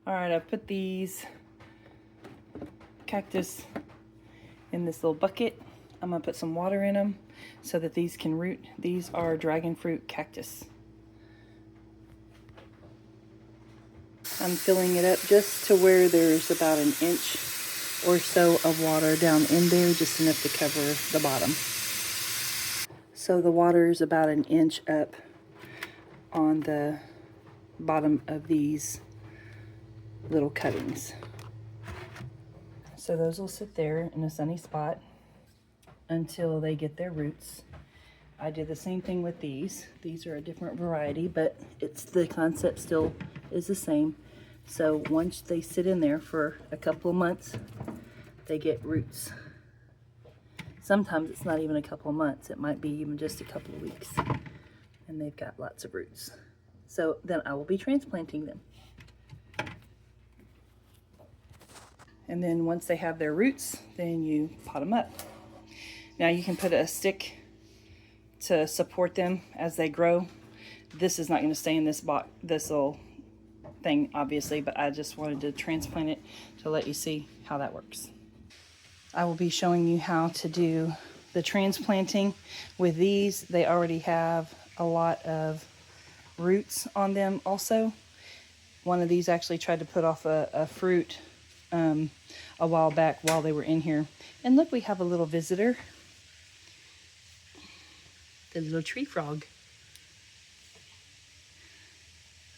All right, I've put these cactus in this little bucket. I'm gonna put some water in them so that these can root. These are dragon fruit cactus. I'm filling it up just to where there's about an inch or so of water down in there, just enough to cover the bottom. So the water is about an inch up on the bottom of these little cuttings. So those will sit there in a sunny spot until they get their roots. I did the same thing with these. These are a different variety, but it's the concept still is the same. So once they sit in there for a couple of months, they get roots. Sometimes it's not even a couple of months. It might be even just a couple of weeks. And they've got lots of roots. So then I will be transplanting them. And then once they have their roots, then you pot them up. Now you can put a stick to support them as they grow. This is not going to stay in this box, this little thing, obviously, but I just wanted to transplant it to let you see how that works. I will be showing you how to do the transplanting with these. They already have a lot of roots on them also. One of these actually tried to put off a fruit a while back while they were in here. And look, we have a little visitor. The little tree frog.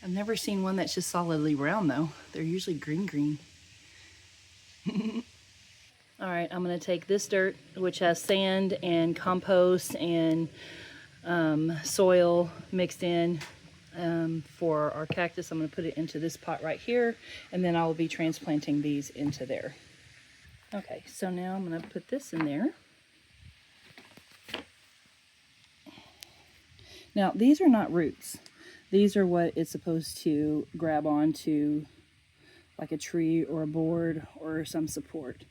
I've never seen one that's just solidly brown though. They're usually green. All right, I'm gonna take this dirt, which has sand and compost and soil mixed in for our cactus. I'm gonna put it into this pot right here, and then I will be transplanting these into there. Okay, so now I'm gonna put this in there. Now, these are not roots. These are what it's supposed to grab onto, like a tree or a board or some support.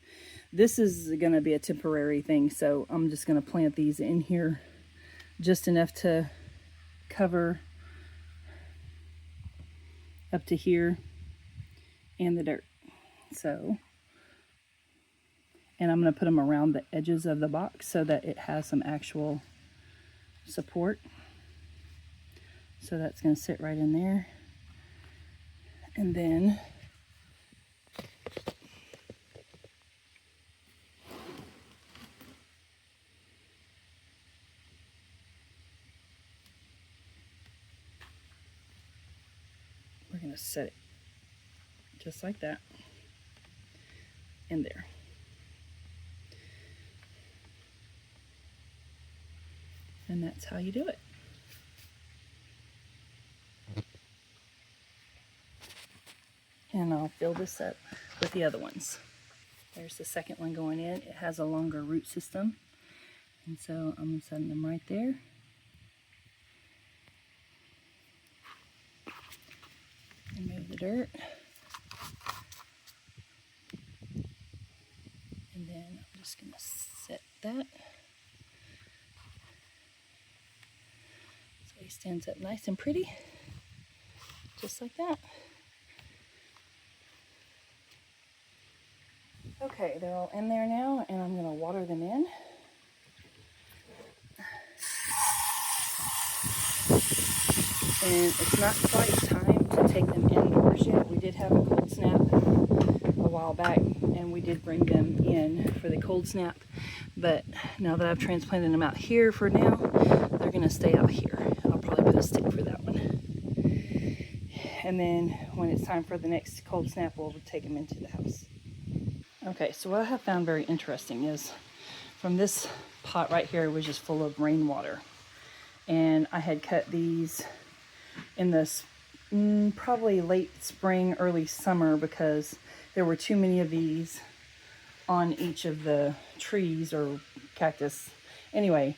This is going to be a temporary thing, so I'm just going to plant these in here just enough to cover up to here and the dirt. So, and I'm going to put them around the edges of the box so that it has some actual support. So that's going to sit right in there. And then we're going to set it just like that in there. And that's how you do it. And I'll fill this up with the other ones. There's the second one going in. It has a longer root system. And so I'm setting them right there. Remove the dirt. And then I'm just going to set that. So he stands up nice and pretty. Just like that. Okay, they're all in there now, and I'm going to water them in. And it's not quite time to take them indoors yet. We did have a cold snap a while back, and we did bring them in for the cold snap. But now that I've transplanted them out here for now, they're going to stay out here. I'll probably put a stick for that one. And then when it's time for the next cold snap, we'll take them into the house. Okay, so what I have found very interesting is from this pot right here was just full of rainwater. And I had cut these in this probably late spring, early summer, because there were too many of these on each of the trees or cactus. Anyway,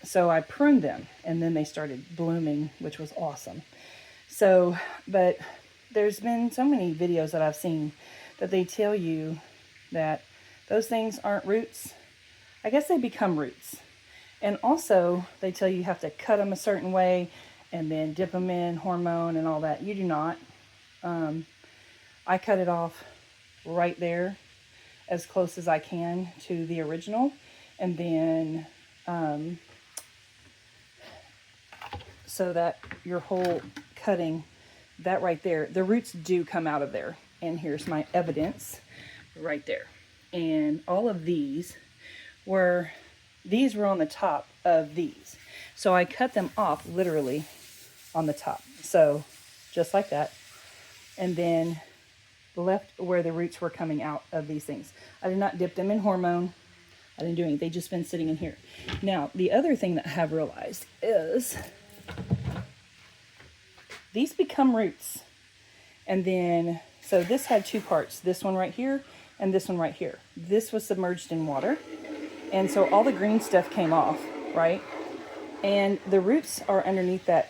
so I pruned them and then they started blooming, which was awesome. So, but there's been so many videos that I've seen that they tell you that those things aren't roots. I guess they become roots. And also, they tell you have to cut them a certain way and then dip them in hormone and all that. You do not. I cut it off right there as close as I can to the original, and then so that your whole cutting, that right there, the roots do come out of there. And here's my evidence right there. And all of these were on the top of these. So I cut them off literally on the top. So just like that. And then left where the roots were coming out of these things. I did not dip them in hormone. I didn't do anything. They just been sitting in here. Now, the other thing that I have realized is these become roots. And then, so this had two parts, this one right here and this one right here. This was submerged in water. And so all the green stuff came off, right? And the roots are underneath that,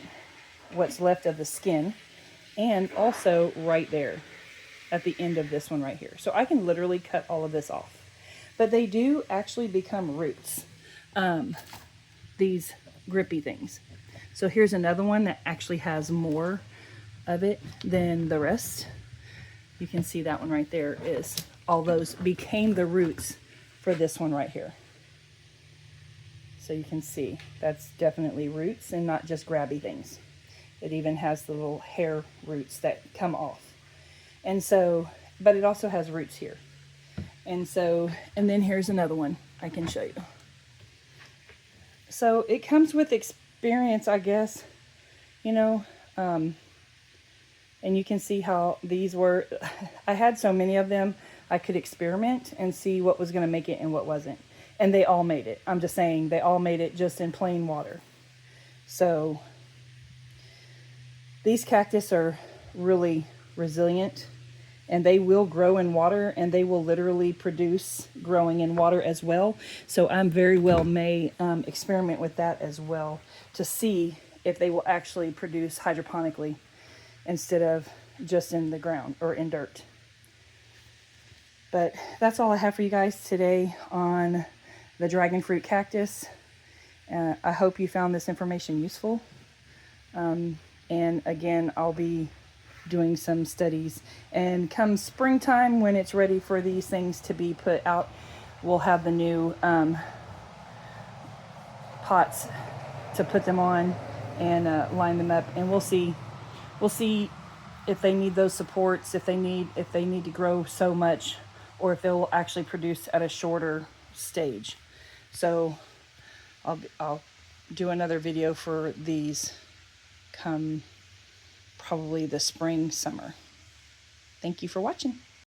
what's left of the skin, and also right there at the end of this one right here. So I can literally cut all of this off. But they do actually become roots, these grippy things. So here's another one that actually has more of it than the rest. You can see that one right there is all those became the roots for this one right here. So you can see that's definitely roots and not just grabby things. It even has the little hair roots that come off. And so, but it also has roots here. And so, and then here's another one I can show you. So it comes with experience, I guess, you know, and you can see how these were, I had so many of them, I could experiment and see what was going to make it and what wasn't. And they all made it. I'm just saying they all made it just in plain water. So these cactus are really resilient, and they will grow in water, and they will literally produce growing in water as well. So I'm very well may experiment with that as well to see if they will actually produce hydroponically instead of just in the ground or in dirt. But that's all I have for you guys today on the dragon fruit cactus. I hope you found this information useful. And again, I'll be doing some studies, and come springtime when it's ready for these things to be put out, we'll have the new pots to put them on and line them up, and we'll see if they need those supports, if they need to grow so much, or if they'll actually produce at a shorter stage. So I'll do another video for these come probably the spring, summer. Thank you for watching.